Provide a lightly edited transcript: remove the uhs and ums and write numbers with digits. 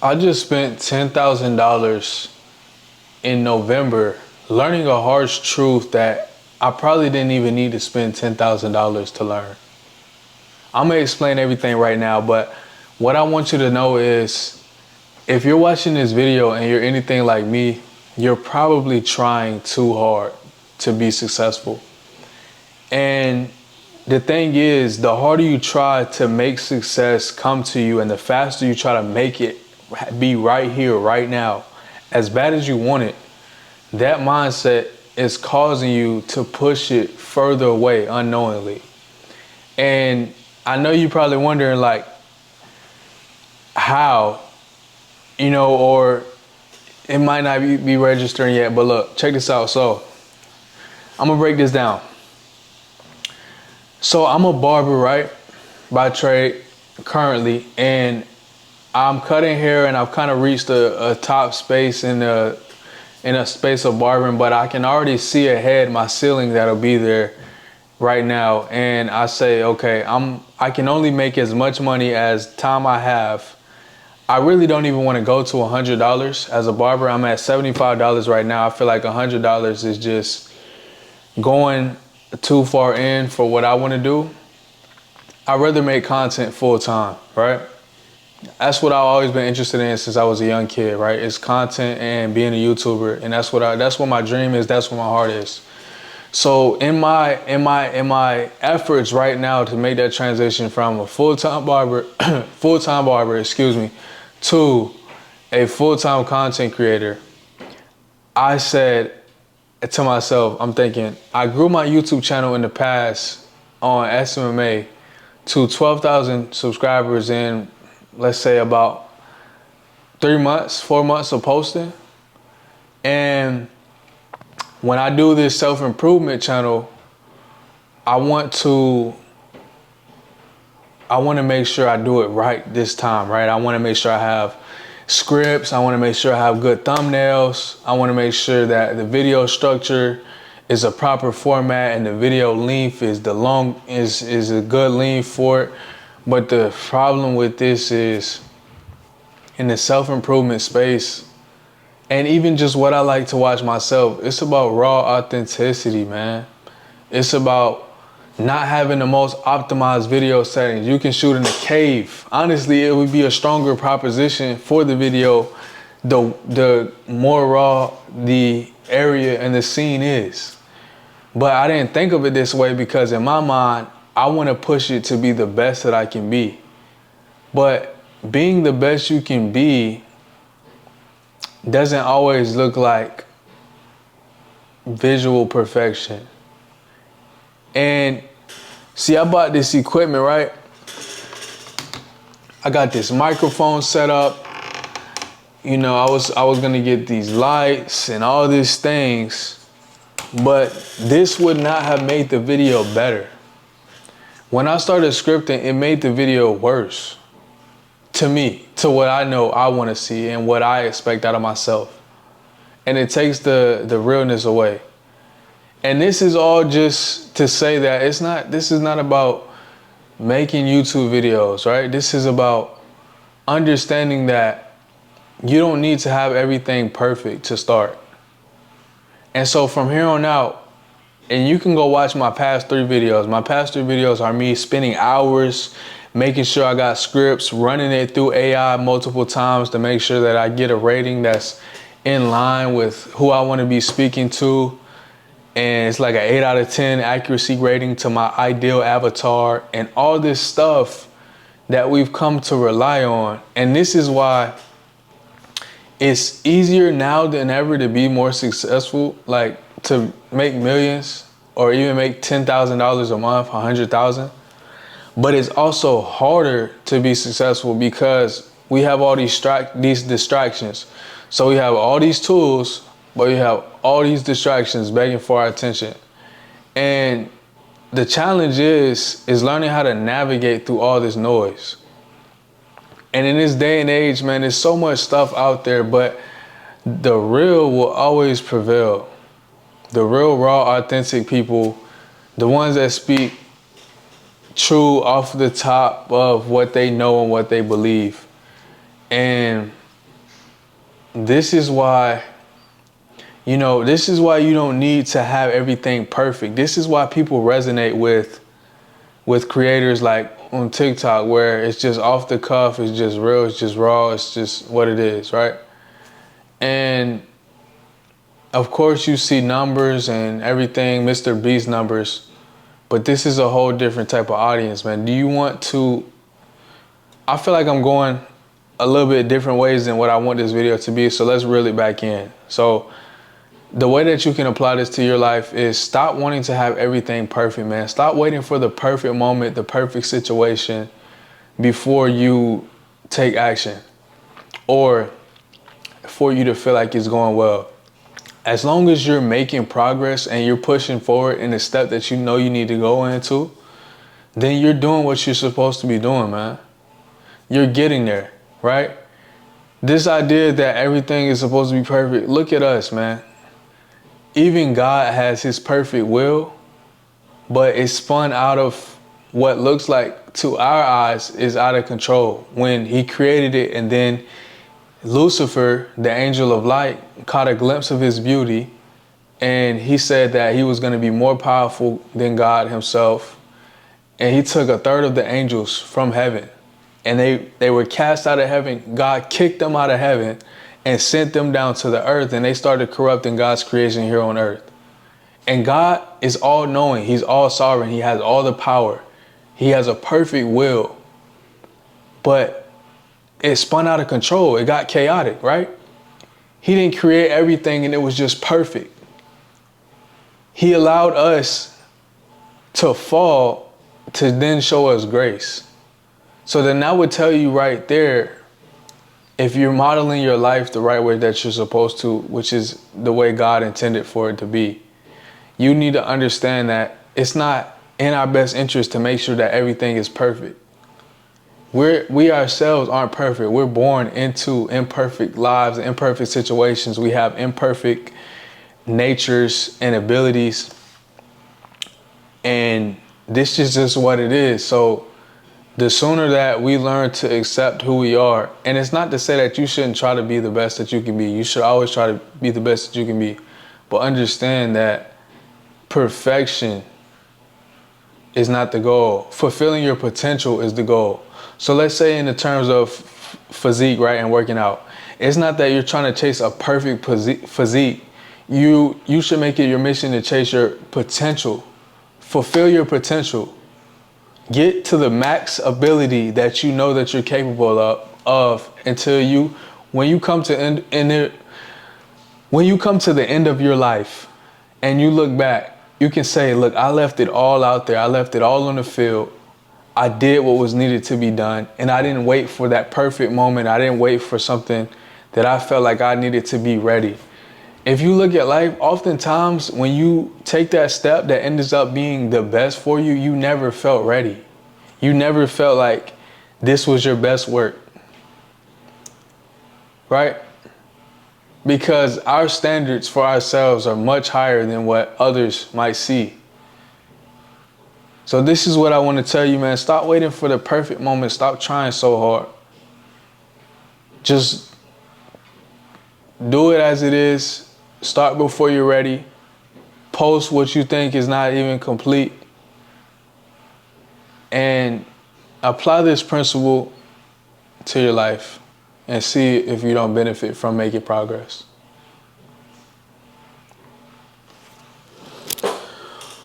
I just spent $10,000 in November learning a harsh truth that I probably didn't even need to spend $10,000 to learn. I'm gonna explain everything right now, but what I want you to know is if you're watching this video and you're anything like me, you're probably trying too hard to be successful. And the thing is, the harder you try to make success come to you and the faster you try to make it be right here, right now, as bad as you want it, that mindset is causing you to push it further away unknowingly. And I know you're probably wondering, like, how, or it might not be registering yet, but look, check this out. So I'm gonna break this down. So I'm a barber, right, by trade currently, and I'm cutting hair, and I've kind of reached a top space in a space of barbering, but I can already see ahead my ceiling that'll be there right now. And I say, okay, I can only make as much money as time I have. I really don't even want to go to $100 as a barber. I'm at $75 right now. I feel like $100 is just going too far in for what I want to do. I'd rather make content full time, right? That's what I've always been interested in since I was a young kid, right? It's content and being a YouTuber, and that's what my dream is. That's what my heart is. So in my efforts right now to make that transition from a full-time barber, to a full-time content creator, I said to myself, I'm thinking, I grew my YouTube channel in the past on SMMA to 12,000 subscribers in, let's say, about 4 months of posting. And when I do this self-improvement channel, I want to make sure I do it right this time, right? I want to make sure I have scripts. I want to make sure I have good thumbnails. I want to make sure that the video structure is a proper format and the video length is a good length for it. But the problem with this is, in the self-improvement space, and even just what I like to watch myself, it's about raw authenticity, man. It's about not having the most optimized video settings. You can shoot in a cave. Honestly, it would be a stronger proposition for the video the more raw the area and the scene is. But I didn't think of it this way because in my mind, I want to push it to be the best that I can be. But being the best you can be doesn't always look like visual perfection. And see, I bought this equipment, right? I got this microphone set up. I was gonna get these lights and all these things, but this would not have made the video better. When I started scripting, it made the video worse. To me, to what I know I want to see and what I expect out of myself. And it takes the realness away. And this is all just to say that this is not about making YouTube videos, right? This is about understanding that you don't need to have everything perfect to start. And so from here on out, and you can go watch my past 3 videos. My past 3 videos are me spending hours making sure I got scripts, running it through AI multiple times to make sure that I get a rating that's in line with who I want to be speaking to. And it's like an 8 out of 10 accuracy rating to my ideal avatar and all this stuff that we've come to rely on. And this is why it's easier now than ever to be more successful, like to make millions or even make $10,000 a month, 100,000. But it's also harder to be successful because we have all these distractions. So we have all these tools, but we have all these distractions begging for our attention. And the challenge is learning how to navigate through all this noise. And in this day and age, man, there's so much stuff out there, but the real will always prevail. The real, raw, authentic people, the ones that speak true off the top of what they know and what they believe. And this is why, this is why you don't need to have everything perfect. This is why people resonate with creators like on TikTok, where it's just off the cuff, it's just real, it's just raw, it's just what it is, right? And of course you see numbers and everything, Mr. Beast numbers, but this is a whole different type of audience, man. Do you want to, I feel like I'm going a little bit different ways than what I want this video to be, so let's reel it back in. So the way that you can apply this to your life is stop wanting to have everything perfect, man. Stop waiting for the perfect moment, the perfect situation before you take action or for you to feel like it's going well. As long as you're making progress and you're pushing forward in the step that you know you need to go into, then you're doing what you're supposed to be doing, man. You're getting there, right? This idea that everything is supposed to be perfect, look at us, man. Even God has his perfect will, but it's spun out of what looks like to our eyes is out of control when he created it. And then Lucifer, the angel of light, caught a glimpse of his beauty, and he said that he was going to be more powerful than God himself. And he took a third of the angels from heaven, and they were cast out of heaven. God kicked them out of heaven and sent them down to the earth, and they started corrupting God's creation here on earth. And God is all knowing. He's all sovereign. He has all the power. He has a perfect will, but it spun out of control. It got chaotic, right? He didn't create everything and it was just perfect. He allowed us to fall to then show us grace. So then I would tell you right there, if you're modeling your life the right way that you're supposed to, which is the way God intended for it to be, you need to understand that it's not in our best interest to make sure that everything is perfect. We ourselves aren't perfect. We're born into imperfect lives, imperfect situations. We have imperfect natures and abilities. And this is just what it is. So the sooner that we learn to accept who we are, and it's not to say that you shouldn't try to be the best that you can be. You should always try to be the best that you can be. But understand that perfection is not the goal. Fulfilling your potential is the goal. So let's say in the terms of physique, right, and working out, it's not that you're trying to chase a perfect physique. You should make it your mission to chase your potential. Fulfill your potential. Get to the max ability that you know that you're capable of until when you come to the end of your life and you look back, you can say, look, I left it all out there. I left it all on the field. I did what was needed to be done, and I didn't wait for that perfect moment. I didn't wait for something that I felt like I needed to be ready. If you look at life, oftentimes when you take that step that ends up being the best for you, you never felt ready. You never felt like this was your best work, right? Because our standards for ourselves are much higher than what others might see. So this is what I want to tell you, man. Stop waiting for the perfect moment. Stop trying so hard. Just do it as it is. Start before you're ready. Post what you think is not even complete. And apply this principle to your life and see if you don't benefit from making progress.